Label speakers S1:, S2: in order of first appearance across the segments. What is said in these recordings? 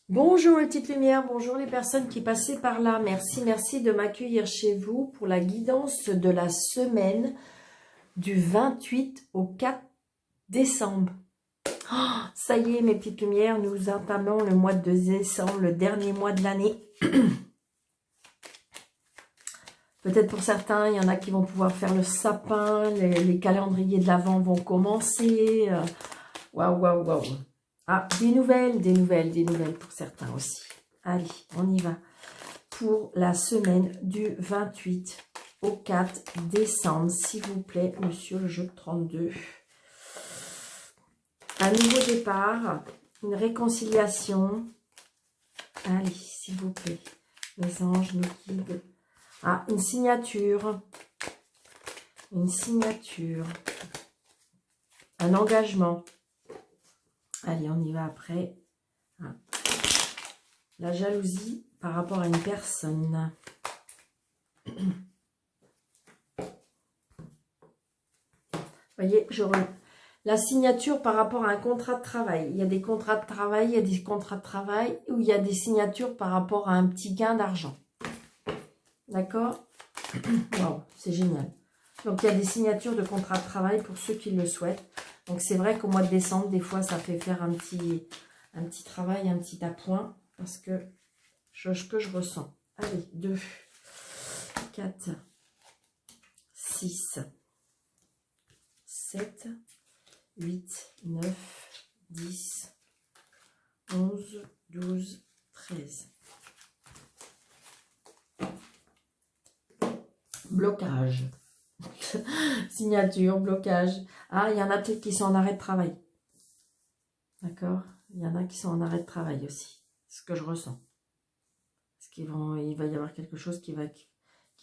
S1: Bonjour les petites lumières, bonjour les personnes qui passaient par là. Merci de m'accueillir chez vous pour la guidance de la semaine du 28 au 4 décembre. Oh, ça y est mes petites lumières, nous entamons le mois de décembre, le dernier mois de l'année. Peut-être pour certains, il y en a qui vont pouvoir faire le sapin, les calendriers de l'Avent vont commencer. Waouh, waouh, waouh. Ah, des nouvelles pour certains aussi. Allez, on y va. Pour la semaine du 28 au 4 décembre, s'il vous plaît, monsieur le jeu de 32. Un nouveau départ, une réconciliation. Allez, s'il vous plaît, les anges nous guident. Ah, une signature. Une signature. Un engagement. Allez, on y va après. Ah. La jalousie par rapport à une personne. Voyez, la signature par rapport à un contrat de travail. Il y a des contrats de travail, il y a des contrats de travail où il y a des signatures par rapport à un petit gain d'argent. D'accord? Wow, c'est génial. Donc, il y a des signatures de contrats de travail pour ceux qui le souhaitent. Donc, c'est vrai qu'au mois de décembre, des fois, ça fait faire un petit travail, un petit appoint. Parce que je ressens. Allez, 2, 4, 6, 7, 8, 9, 10, 11, 12, 13. Blocage. Signature, blocage. Ah, il y en a peut-être qui sont en arrêt de travail. D'accord? Il y en a qui sont en arrêt de travail aussi. C'est ce que je ressens. Parce qu'il va y avoir quelque chose qui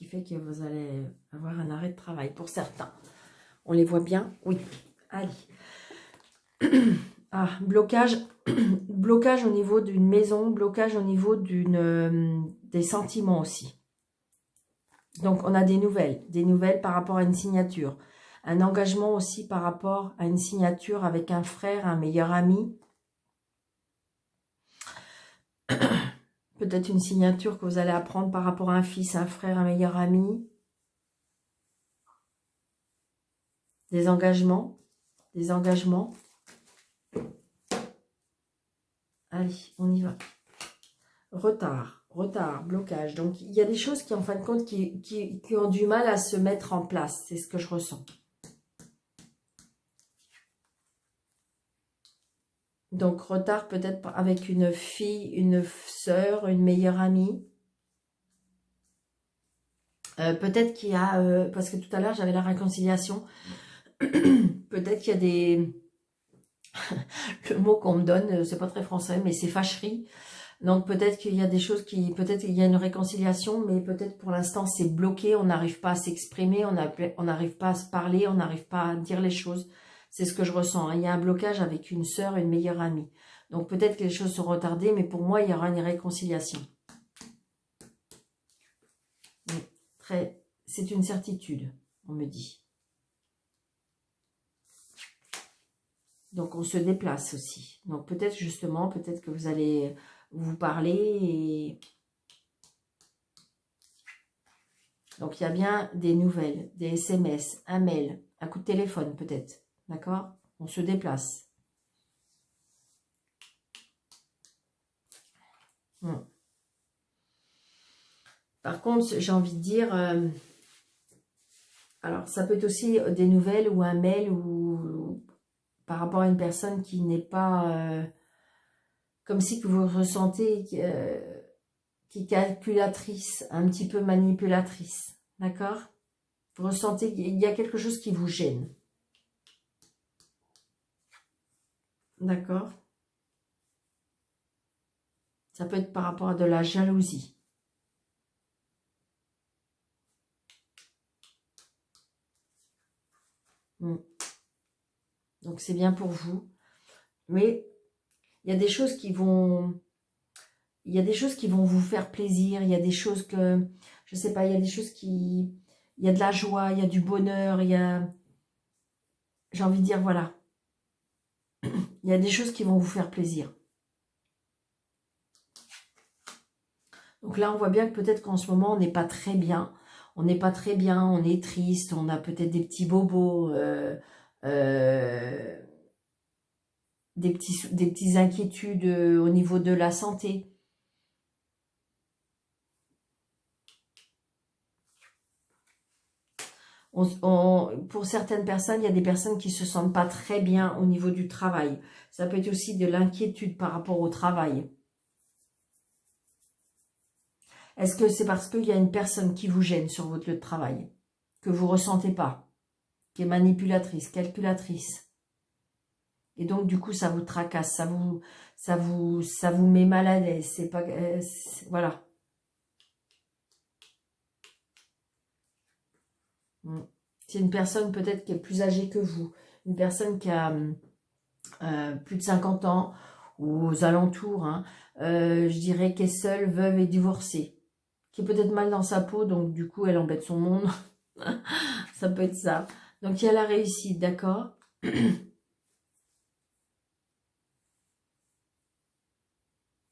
S1: fait que vous allez avoir un arrêt de travail. Pour certains. On les voit bien? Oui. Allez. Ah, blocage. Blocage au niveau d'une maison. Blocage au niveau des sentiments aussi. Donc, on a des nouvelles par rapport à une signature. Un engagement aussi par rapport à une signature avec un frère, un meilleur ami. Peut-être une signature que vous allez apprendre par rapport à un fils, un frère, un meilleur ami. Des engagements. Des engagements. Allez, on y va. Retard, blocage. Donc, il y a des choses qui, en fin de compte, qui ont du mal à se mettre en place. C'est ce que je ressens. Donc, retard peut-être avec une fille, une sœur, une meilleure amie. Peut-être qu'il y a... parce que tout à l'heure, j'avais la réconciliation. Peut-être qu'il y a des... Le mot qu'on me donne, c'est pas très français, mais c'est fâcherie. Donc peut-être qu'il y a des choses qui... Peut-être qu'il y a une réconciliation, mais peut-être pour l'instant c'est bloqué, on n'arrive pas à s'exprimer, on n'arrive pas à se parler, on n'arrive pas à dire les choses. C'est ce que je ressens. Hein. Il y a un blocage avec une sœur, une meilleure amie. Donc peut-être que les choses sont retardées, mais pour moi, il y aura une réconciliation. C'est une certitude, on me dit. Donc on se déplace aussi. Donc peut-être justement, peut-être que vous allez vous parler et... Donc, il y a bien des nouvelles, des SMS, un mail, un coup de téléphone peut-être. D'accord? On se déplace. Par contre, j'ai envie de dire... alors, ça peut être aussi des nouvelles ou un mail ou par rapport à une personne qui n'est pas... comme si que vous ressentez qui est calculatrice, un petit peu manipulatrice. D'accord? Vous ressentez qu'il y a quelque chose qui vous gêne. D'accord? Ça peut être par rapport à de la jalousie. Donc, c'est bien pour vous. Mais il y a des choses qui vont... Il y a des choses qui vont vous faire plaisir. Il y a des choses que... Je sais pas, il y a des choses qui... Il y a de la joie, il y a du bonheur, il y a... J'ai envie de dire, voilà. Il y a des choses qui vont vous faire plaisir. Donc là, on voit bien que peut-être qu'en ce moment, on n'est pas très bien. On n'est pas très bien, on est triste, on a peut-être des petits bobos, euh, des petites inquiétudes au niveau de la santé. Pour certaines personnes, il y a des personnes qui se sentent pas très bien au niveau du travail. Ça peut être aussi de l'inquiétude par rapport au travail. Est-ce que c'est parce qu'il y a une personne qui vous gêne sur votre lieu de travail, que vous ressentez pas, qui est manipulatrice, calculatrice, et donc du coup ça vous tracasse, ça vous met mal à l'aise, c'est pas, voilà. C'est une personne peut-être qui est plus âgée que vous, une personne qui a plus de 50 ans ou aux alentours, hein, je dirais qu'elle est seule, veuve et divorcée, qui est peut-être mal dans sa peau, donc du coup elle embête son monde. Ça peut être ça. Donc il y a la réussite, d'accord? Il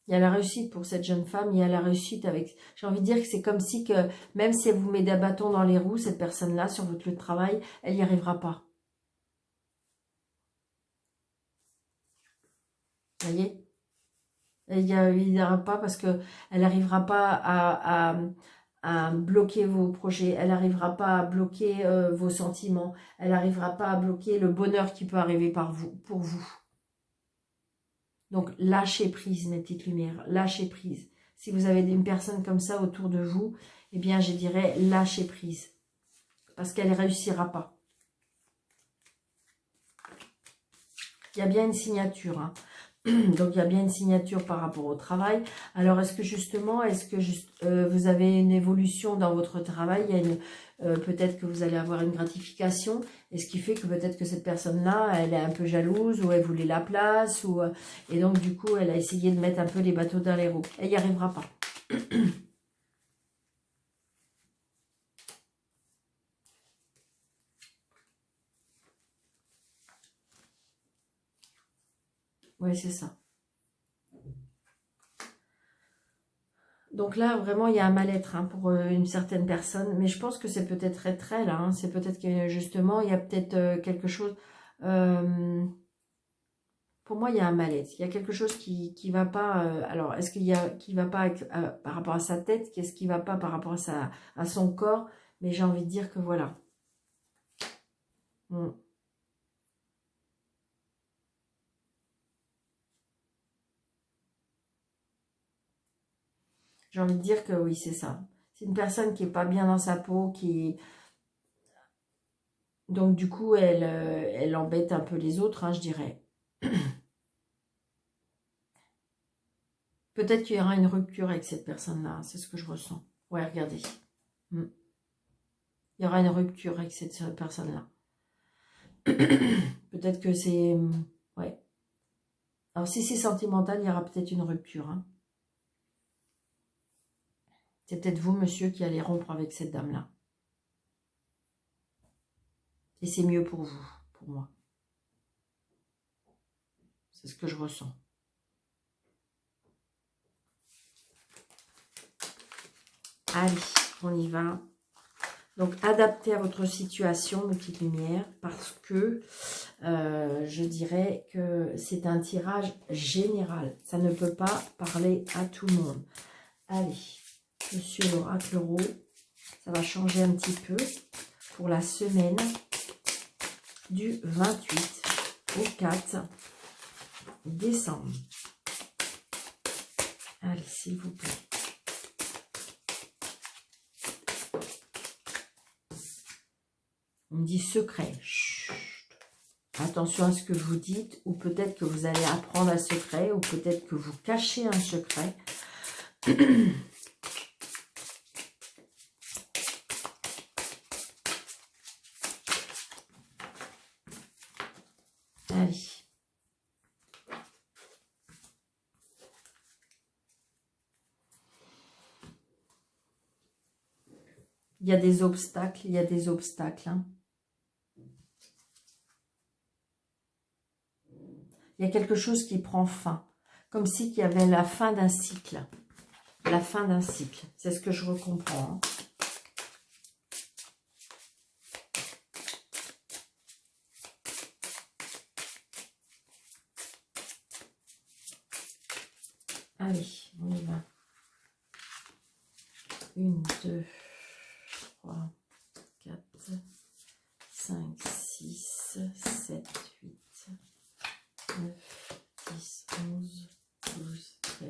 S1: y a la réussite pour cette jeune femme, il y a la réussite avec... J'ai envie de dire que c'est comme si que, même si elle vous met des bâtons dans les roues, cette personne-là, sur votre lieu de travail, elle n'y arrivera pas. Vous voyez? Elle n'y arrivera pas parce que elle n'arrivera pas à bloquer vos projets, elle n'arrivera pas à bloquer vos sentiments, elle n'arrivera pas à bloquer le bonheur qui peut arriver pour vous. Donc, lâchez prise, mes petites lumières, lâchez prise. Si vous avez une personne comme ça autour de vous, eh bien, je dirais lâchez prise. Parce qu'elle ne réussira pas. Il y a bien une signature, hein. Donc, il y a bien une signature par rapport au travail. Alors, est-ce que vous avez une évolution dans votre travail? Il y a peut-être que vous allez avoir une gratification. Et ce qui fait que peut-être que cette personne-là, elle est un peu jalouse ou elle voulait la place. Et donc, du coup, elle a essayé de mettre un peu les bateaux dans les roues. Elle n'y arrivera pas. Oui, c'est ça. Donc là, vraiment, il y a un mal-être, hein, pour une certaine personne. Mais je pense que c'est peut-être être elle. Hein. C'est peut-être que justement, il y a peut-être quelque chose... pour moi, il y a un mal-être. Il y a quelque chose qui va pas... alors, est-ce qu'il y a qui va pas par rapport à sa tête? Qu'est-ce qui va pas par rapport à son corps? Mais j'ai envie de dire que voilà. Mm. J'ai envie de dire que oui, c'est ça. C'est une personne qui est pas bien dans sa peau, qui... Donc, du coup, elle embête un peu les autres, hein, je dirais. Peut-être qu'il y aura une rupture avec cette personne-là. C'est ce que je ressens. Ouais, regardez. Mm. Il y aura une rupture avec cette personne-là. Peut-être que c'est... Ouais. Alors, si c'est sentimental, il y aura peut-être une rupture. Hein. C'est peut-être vous, monsieur, qui allez rompre avec cette dame-là. Et c'est mieux pour vous, pour moi. C'est ce que je ressens. Allez, on y va. Donc, adaptez à votre situation, mes petites lumières, parce que je dirais que c'est un tirage général. Ça ne peut pas parler à tout le monde. Allez, monsieur l'oracle Tarot, ça va changer un petit peu pour la semaine du 28 au 4 décembre. Allez, s'il vous plaît. On me dit secret. Chut. Attention à ce que vous dites, ou peut-être que vous allez apprendre un secret, ou peut-être que vous cachez un secret. Allez. Il y a des obstacles, il y a des obstacles. Hein. Il y a quelque chose qui prend fin. Comme si il y avait la fin d'un cycle. La fin d'un cycle. C'est ce que je recomprends. Hein. Allez, on y va. 1, 2, 3, 4, 5, 6, 7, 8, 9, 10, 11, 12, 13.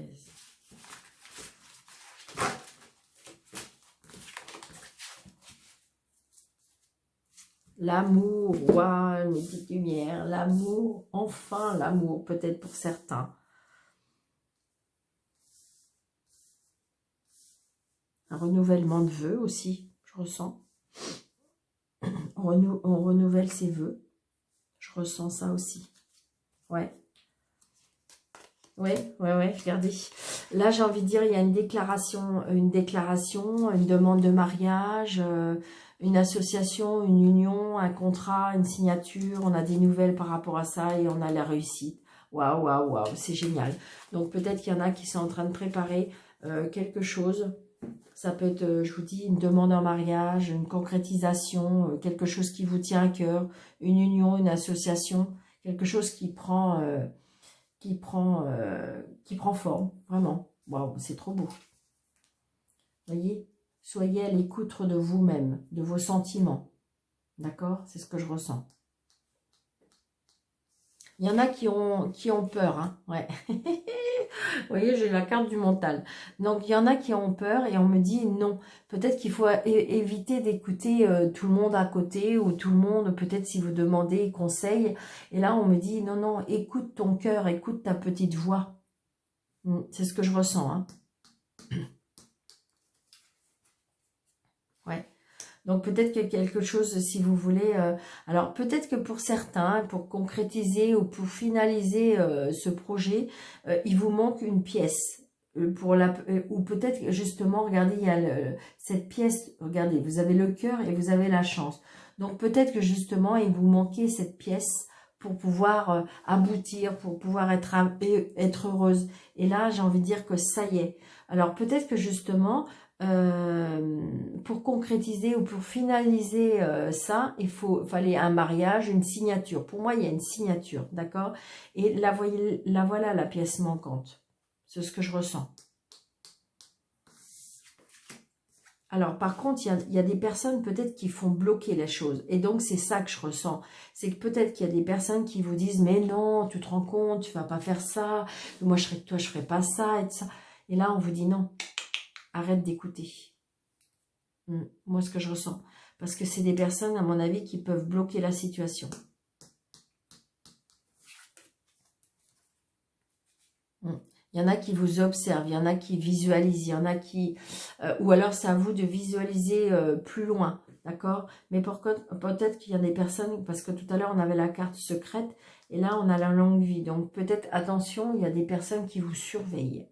S1: L'amour, waouh, mes petites lumières, l'amour, enfin l'amour, peut-être pour certains. Un renouvellement de vœux aussi, je ressens. On renouvelle ses vœux. Je ressens ça aussi. Ouais. Ouais, regardez. Là, j'ai envie de dire, il y a une déclaration, une demande de mariage, une association, une union, un contrat, une signature. On a des nouvelles par rapport à ça et on a la réussite. Waouh, waouh, waouh, c'est génial. Donc, peut-être qu'il y en a qui sont en train de préparer quelque chose. Ça peut être, je vous dis, une demande en mariage, une concrétisation, quelque chose qui vous tient à cœur, une union, une association, quelque chose qui prend forme, vraiment. Waouh, c'est trop beau. Voyez, soyez à l'écoute de vous-même, de vos sentiments. D'accord? C'est ce que je ressens. Il y en a qui ont peur, hein, ouais. Vous voyez, j'ai la carte du mental. Donc, il y en a qui ont peur et on me dit non. Peut-être qu'il faut éviter d'écouter tout le monde à côté ou tout le monde, peut-être si vous demandez conseil. Et là, on me dit non, non, écoute ton cœur, écoute ta petite voix. C'est ce que je ressens, hein. Ouais. Donc peut-être que quelque chose, si vous voulez, alors peut-être que pour certains, pour concrétiser ou pour finaliser ce projet, il vous manque une pièce. Ou peut-être justement, regardez, il y a cette pièce, regardez, vous avez le cœur et vous avez la chance. Donc peut-être que justement, il vous manquait cette pièce pour pouvoir aboutir, pour pouvoir être heureuse. Et là, j'ai envie de dire que ça y est. Alors peut-être que justement, pour concrétiser ou pour finaliser ça, fallait un mariage, une signature. Pour moi, il y a une signature, d'accord? Et la voilà la pièce manquante. C'est ce que je ressens. Alors, par contre, il y a des personnes peut-être qui font bloquer les choses. Et donc, c'est ça que je ressens. C'est que peut-être qu'il y a des personnes qui vous disent « Mais non, tu te rends compte, tu vas pas faire ça. Moi, je serais que toi, je ferais pas ça. » Et là, on vous dit « Non, arrête d'écouter. » Moi, ce que je ressens. Parce que c'est des personnes, à mon avis, qui peuvent bloquer la situation. Il y en a qui vous observent, il y en a qui visualisent, il y en a qui... ou alors, c'est à vous de visualiser plus loin, d'accord? Mais peut-être qu'il y a des personnes, parce que tout à l'heure, on avait la carte secrète, et là, on a la longue vie. Donc, peut-être, attention, il y a des personnes qui vous surveillent.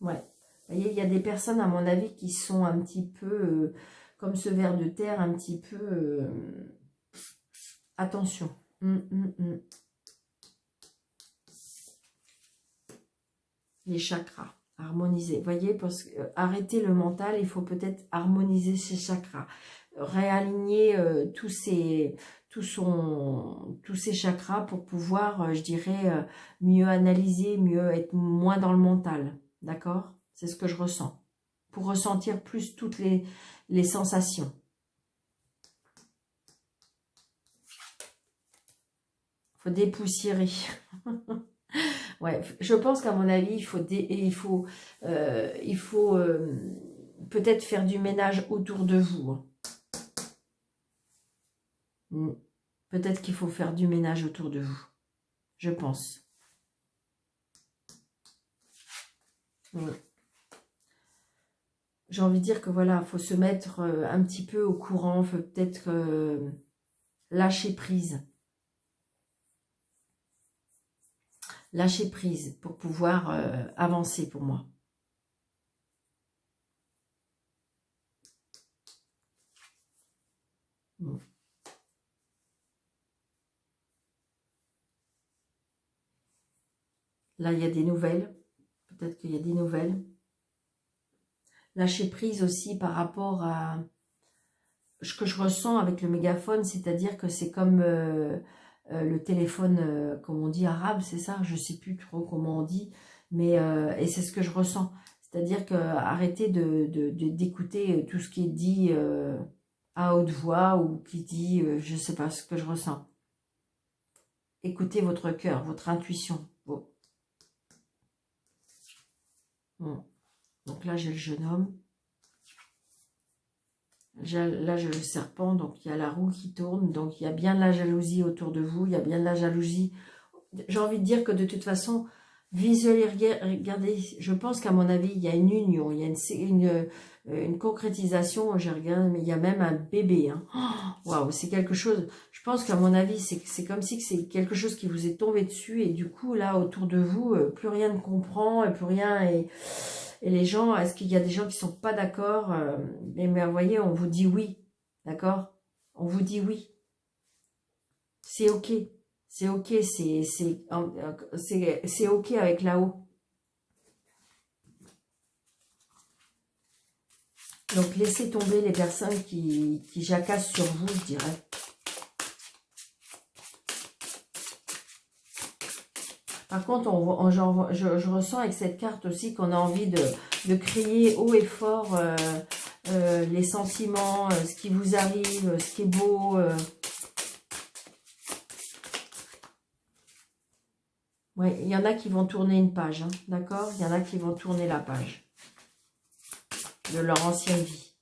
S1: Ouais. Vous voyez, il y a des personnes, à mon avis, qui sont un petit peu, comme ce ver de terre, un petit peu... attention. Les chakras, harmoniser. Vous voyez, parce que arrêter le mental, il faut peut-être harmoniser ses chakras. Réaligner tous ces chakras pour pouvoir, je dirais, mieux analyser, mieux être moins dans le mental. D'accord? C'est ce que je ressens. Pour ressentir plus toutes les sensations. Il faut dépoussiérer. Ouais, je pense qu'à mon avis, il faut peut-être faire du ménage autour de vous. Peut-être qu'il faut faire du ménage autour de vous. Je pense. J'ai envie de dire que voilà, il faut se mettre un petit peu au courant, il faut peut-être lâcher prise. Lâcher prise pour pouvoir avancer pour moi. Là, il y a des nouvelles. Peut-être qu'il y a des nouvelles. Lâcher prise aussi par rapport à ce que je ressens avec le mégaphone, c'est-à-dire que c'est comme le téléphone, comme on dit, arabe, c'est ça? Je sais plus trop comment on dit, mais et c'est ce que je ressens. C'est-à-dire que arrêtez d'écouter tout ce qui est dit à haute voix ou qui dit, je sais pas ce que je ressens. Écoutez votre cœur, votre intuition. Bon. Bon. Donc là, j'ai le jeune homme. Là, j'ai le serpent, donc il y a la roue qui tourne, donc il y a bien de la jalousie autour de vous, il y a bien de la jalousie. J'ai envie de dire que de toute façon, visualisez, regardez, je pense qu'à mon avis, il y a une union, il y a une concrétisation, j'ai regardé, mais il y a même un bébé. Hein. Waouh, c'est quelque chose, je pense qu'à mon avis, c'est comme si c'est quelque chose qui vous est tombé dessus, et du coup, là, autour de vous, plus rien ne comprend, et plus rien est... Et les gens, est-ce qu'il y a des gens qui sont pas d'accord? Mais vous voyez, on vous dit oui, d'accord? On vous dit oui. C'est ok. C'est ok, c'est ok avec là-haut. Donc laissez tomber les personnes qui jacassent sur vous, je dirais. Par contre, je ressens avec cette carte aussi qu'on a envie de crier haut et fort les sentiments, ce qui vous arrive, ce qui est beau. Ouais, il y en a qui vont tourner une page, hein, d'accord? Il y en a qui vont tourner la page de leur ancienne vie.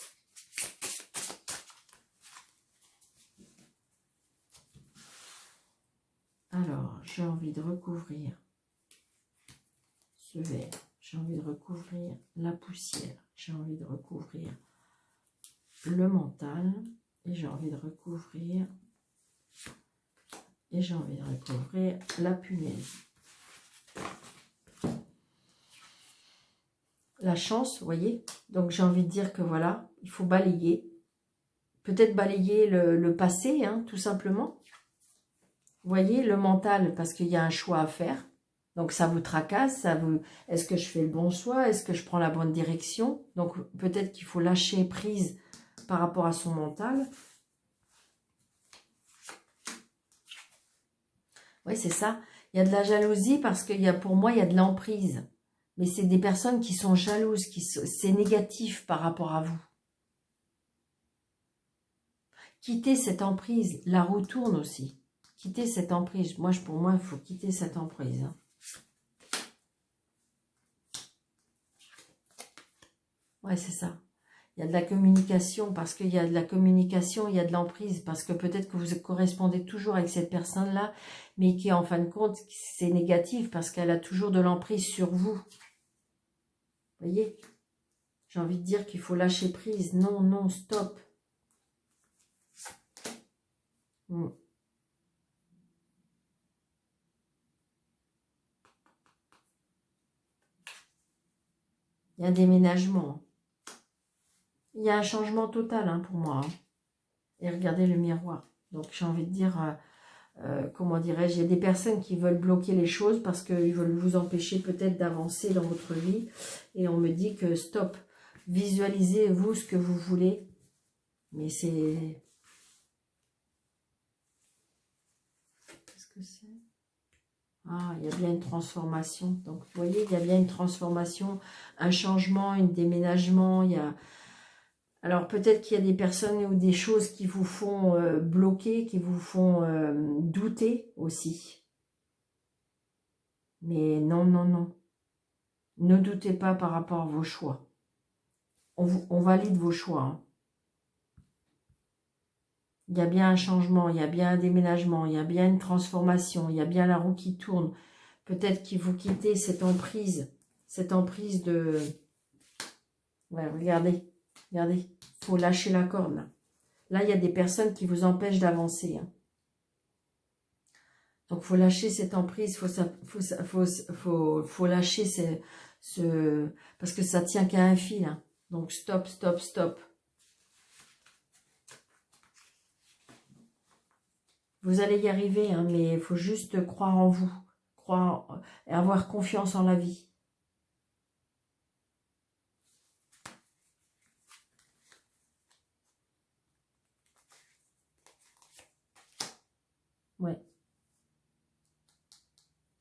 S1: Alors, j'ai envie de recouvrir ce verre. J'ai envie de recouvrir la poussière. J'ai envie de recouvrir le mental. Et j'ai envie de recouvrir... Et j'ai envie de recouvrir la punaise. La chance, vous voyez. Donc, j'ai envie de dire que voilà, il faut balayer. Peut-être balayer le passé, hein, tout simplement. Vous voyez, le mental, parce qu'il y a un choix à faire. Donc, ça vous tracasse, ça vous... Est-ce que je fais le bon choix? Est-ce que je prends la bonne direction? Donc, peut-être qu'il faut lâcher prise par rapport à son mental. Oui, c'est ça. Il y a de la jalousie parce qu'il y a, pour moi, il y a de l'emprise. Mais c'est des personnes qui sont jalouses, c'est négatif par rapport à vous. Quittez cette emprise. La roue tourne aussi. Quittez cette emprise. Pour moi, il faut quitter cette emprise. Hein. Ouais, c'est ça. Il y a de la communication, parce qu'il y a de la communication, il y a de l'emprise, parce que peut-être que vous correspondez toujours avec cette personne-là, mais qui, en fin de compte, c'est négatif, parce qu'elle a toujours de l'emprise sur vous. Vous voyez? J'ai envie de dire qu'il faut lâcher prise. Non, non, stop. Il y a un déménagement. Il y a un changement total hein, pour moi. Hein. Et regardez le miroir. Donc j'ai envie de dire, comment dirais-je, il y a des personnes qui veulent bloquer les choses parce qu'ils veulent vous empêcher peut-être d'avancer dans votre vie. Et on me dit que stop, visualisez vous ce que vous voulez. Mais c'est... Qu'est-ce que c'est? Ah, il y a bien une transformation. Donc vous voyez, il y a bien une transformation, un changement, un déménagement, il y a... Alors peut-être qu'il y a des personnes ou des choses qui vous font bloquer, qui vous font douter aussi. Mais non, non, non. Ne doutez pas par rapport à vos choix. On valide vos choix. Hein. Il y a bien un changement, il y a bien un déménagement, il y a bien une transformation, il y a bien la roue qui tourne. Peut-être que vous quittez cette emprise de... Ouais, regardez, regardez. Il faut lâcher la corde. Là, il y a des personnes qui vous empêchent d'avancer. Hein. Donc, il faut lâcher cette emprise. Faut lâcher parce que ça tient qu'à un fil. Hein. Donc, stop, stop, stop. Vous allez y arriver, hein, mais il faut juste croire en vous. croire et avoir confiance en la vie. Ouais.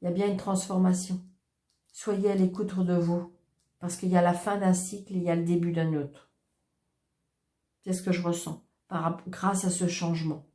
S1: Il y a bien une transformation. Soyez à l'écoute de vous. Parce qu'il y a la fin d'un cycle et il y a le début d'un autre. C'est ce que je ressens grâce à ce changement.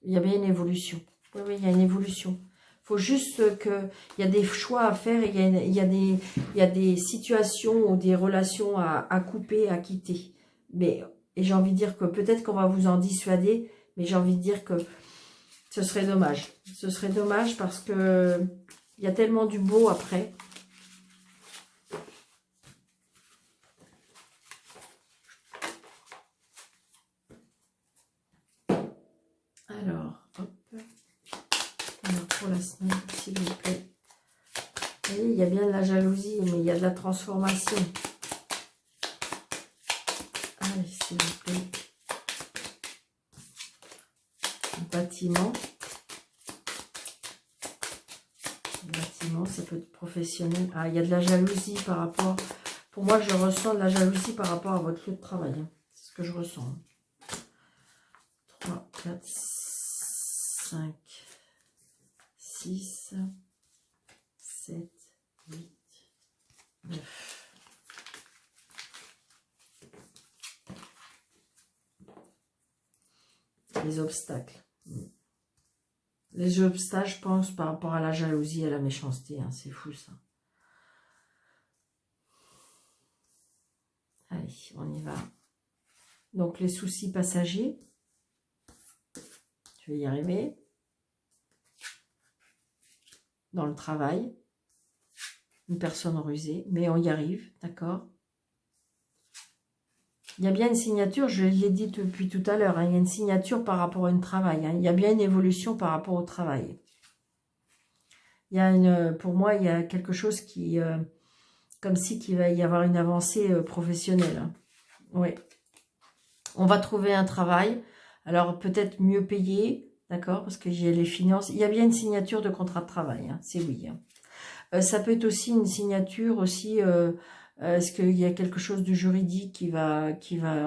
S1: Il y a bien une évolution. Oui, oui, il y a une évolution. Il faut juste qu'il y a des choix à faire et il y a des situations ou des relations à couper, à quitter. Et j'ai envie de dire que peut-être qu'on va vous en dissuader, mais j'ai envie de dire que ce serait dommage. Ce serait dommage parce que il y a tellement du beau après. Alors, hop. Alors, pour la semaine, s'il vous plaît. Vous voyez, il y a bien de la jalousie, mais il y a de la transformation. Allez, s'il vous plaît. Un bâtiment. Un bâtiment, ça peut être professionnel. Ah, il y a de la jalousie par rapport... Pour moi, je ressens de la jalousie par rapport à votre lieu de travail. C'est ce que je ressens. 3, 4, 5, 6, 7, 8, 9. Les obstacles. Les obstacles, je pense, par rapport à la jalousie et à la méchanceté. Hein, c'est fou, ça. Allez, on y va. Donc, les soucis passagers. Je vais y arriver. Dans le travail. Une personne rusée, mais on y arrive, d'accord? Il y a bien une signature, je l'ai dit depuis tout à l'heure, hein, il y a une signature par rapport à un travail. Hein, il y a bien une évolution par rapport au travail. Il y a pour moi, il y a quelque chose qui... comme si qu'il va y avoir une avancée professionnelle. Hein. Oui. On va trouver un travail, alors peut-être mieux payé, d'accord? Parce que j'ai les finances. Il y a bien une signature de contrat de travail, hein, c'est oui. Hein. Ça peut être aussi une signature aussi... est-ce qu'il y a quelque chose de juridique qui va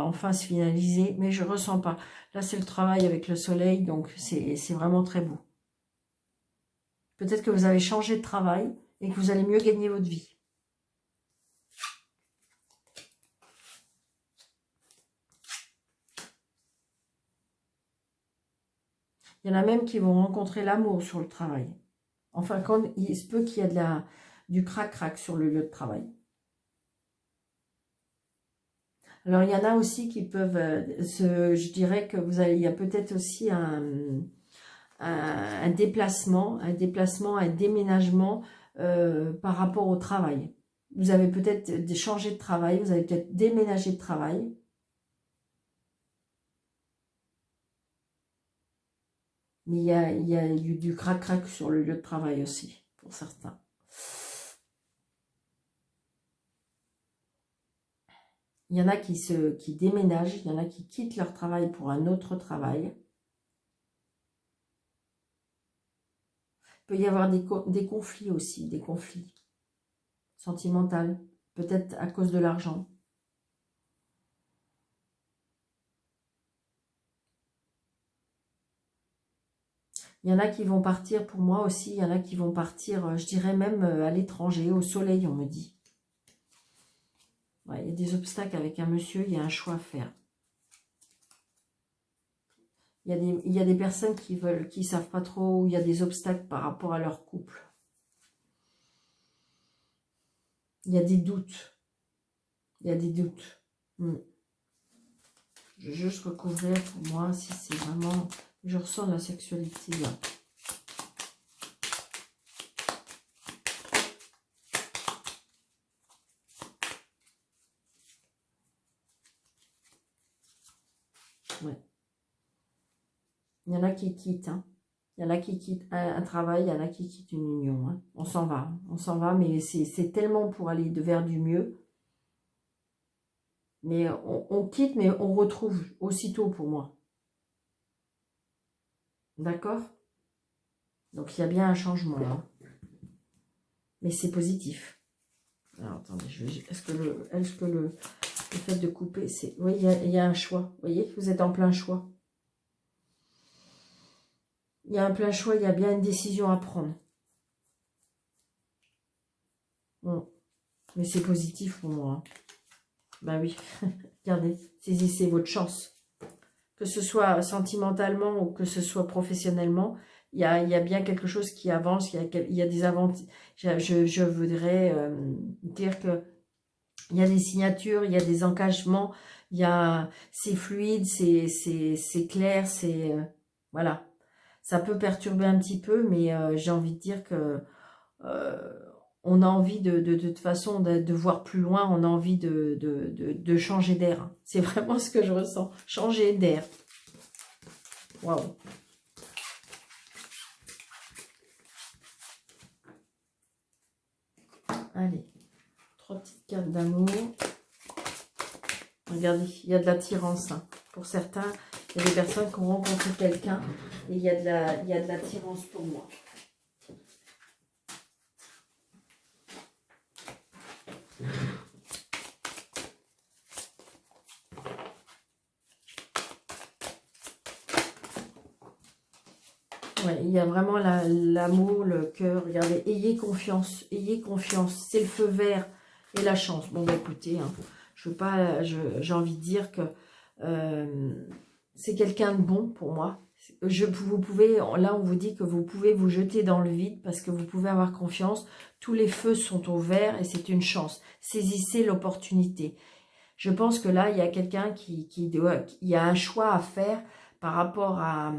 S1: enfin se finaliser? Mais je ne ressens pas. Là, c'est le travail avec le soleil, donc c'est vraiment très beau. Peut-être que vous avez changé de travail et que vous allez mieux gagner votre vie. Il y en a même qui vont rencontrer l'amour sur le travail. Enfin, quand il se peut qu'il y ait du crac-crac sur le lieu de travail. Alors, il y en a aussi qui peuvent, je dirais que il y a peut-être aussi un déplacement, un déménagement par rapport au travail. Vous avez peut-être changé de travail, vous avez peut-être déménagé de travail. Mais il y a eu du crac-crac sur le lieu de travail aussi, pour certains. Il y en a qui déménagent, il y en a qui quittent leur travail pour un autre travail. Il peut y avoir des conflits aussi, des conflits sentimentaux, peut-être à cause de l'argent. Il y en a qui vont partir, pour moi aussi, il y en a qui vont partir, je dirais même à l'étranger, au soleil, on me dit. Ouais, il y a des obstacles avec un monsieur, il y a un choix à faire. Il y a des personnes qui savent pas trop où il y a des obstacles par rapport à leur couple. Il y a des doutes. Il y a des doutes. Je vais juste recouvrir pour moi si c'est vraiment... Je ressens la sexualité là. Ouais. Il y en a qui quittent. Hein. Il y en a qui quittent un travail, il y en a qui quittent une union. Hein. On s'en va, mais c'est tellement pour aller vers du mieux. Mais on quitte, mais on retrouve aussitôt pour moi. D'accord? Donc, il y a bien un changement là. Mais c'est positif. Alors, attendez, est-ce que le fait de couper, c'est... Oui, il y a un choix. Vous voyez, vous êtes en plein choix. Il y a un plein choix, il y a bien une décision à prendre. Bon. Mais c'est positif pour moi. Hein. Ben oui, regardez, saisissez votre chance. Que ce soit sentimentalement ou que ce soit professionnellement, il y a bien quelque chose qui avance, il y a des avantages. Je voudrais dire que il y a des signatures, il y a des engagements, c'est fluide, c'est clair, c'est... voilà. Ça peut perturber un petit peu, mais j'ai envie de dire que on a envie de toute façon de voir plus loin, on a envie de changer d'air. C'est vraiment ce que je ressens, changer d'air. Waouh. Allez, 3 petites cartes d'amour. Regardez, il y a de l'attirance. Hein. Pour certains, il y a des personnes qui ont rencontré quelqu'un et il y a de l'attirance pour moi. Ouais, il y a vraiment l'amour, le cœur. Regardez, ayez confiance, ayez confiance. C'est le feu vert et la chance. Bon, bah écoutez, hein, j'ai envie de dire que c'est quelqu'un de bon pour moi. Vous pouvez, là on vous dit que vous pouvez vous jeter dans le vide parce que vous pouvez avoir confiance. Tous les feux sont au vert et c'est une chance. Saisissez l'opportunité. Je pense que là, il y a quelqu'un il y a un choix à faire par rapport à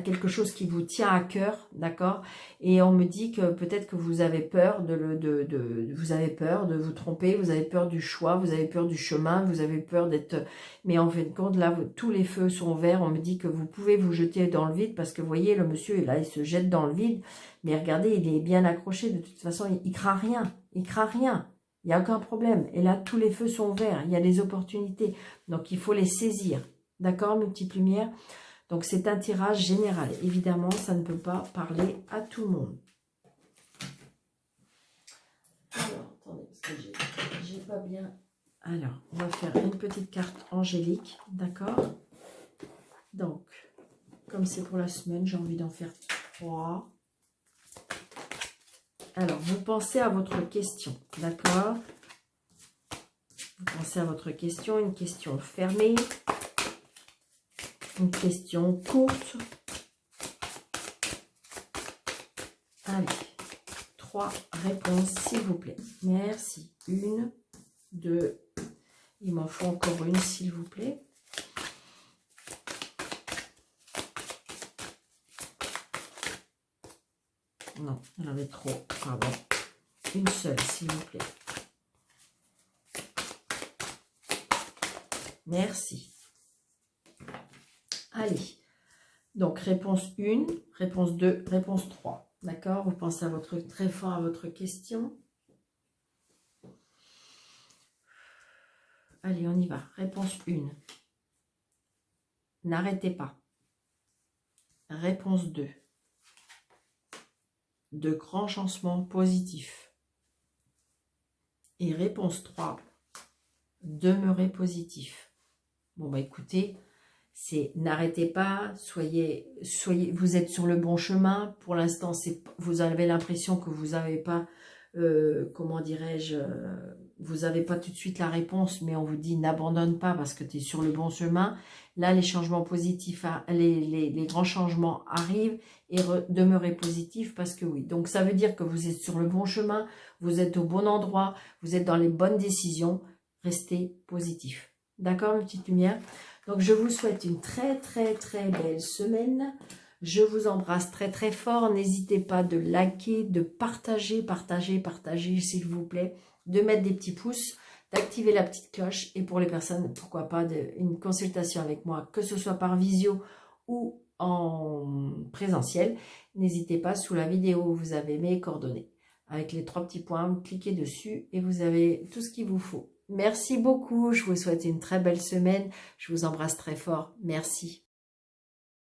S1: quelque chose qui vous tient à cœur, d'accord? Et on me dit que peut-être que vous avez peur vous avez peur de vous tromper, vous avez peur du choix, vous avez peur du chemin, vous avez peur d'être... Mais en fin de compte, là, tous les feux sont verts. On me dit que vous pouvez vous jeter dans le vide parce que, vous voyez, le monsieur, là, il se jette dans le vide. Mais regardez, il est bien accroché. De toute façon, il craint rien. Il craint rien. Il n'y a aucun problème. Et là, tous les feux sont verts. Il y a des opportunités. Donc, il faut les saisir. D'accord, mes petites lumières? Donc, c'est un tirage général. Évidemment, ça ne peut pas parler à tout le monde. Alors, attendez, parce que j'ai pas bien... Alors, on va faire une petite carte angélique. D'accord? Donc, comme c'est pour la semaine, j'ai envie d'en faire 3. Alors, vous pensez à votre question. D'accord? Vous pensez à votre question, une question fermée. Une question courte. Allez, 3 réponses, s'il vous plaît. Merci. 1, 2, il m'en faut encore une, s'il vous plaît. Non, il y en avait trop. Pardon. Une seule, s'il vous plaît. Merci. Allez, donc réponse 1, réponse 2, réponse 3. D'accord? Vous pensez très fort à votre question. Allez, on y va. Réponse 1. N'arrêtez pas. Réponse 2. De grands changements positifs. Et réponse 3. Demeurez positif. Bon, bah écoutez... c'est n'arrêtez pas, vous êtes sur le bon chemin. Pour l'instant, vous avez l'impression que vous n'avez pas, comment dirais-je, vous n'avez pas tout de suite la réponse, mais on vous dit n'abandonne pas parce que tu es sur le bon chemin. Là, les changements positifs, les grands changements arrivent et demeurez positif parce que oui. Donc, ça veut dire que vous êtes sur le bon chemin, vous êtes au bon endroit, vous êtes dans les bonnes décisions. Restez positif. D'accord, mes petites lumières? Donc, je vous souhaite une très, très, très belle semaine. Je vous embrasse très, très fort. N'hésitez pas de liker, de partager, s'il vous plaît. De mettre des petits pouces, d'activer la petite cloche. Et pour les personnes, pourquoi pas, une consultation avec moi, que ce soit par visio ou en présentiel. N'hésitez pas, sous la vidéo, vous avez mes coordonnées. Avec les 3 petits points, vous cliquez dessus et vous avez tout ce qu'il vous faut. Merci beaucoup, je vous souhaite une très belle semaine. Je vous embrasse très fort. Merci.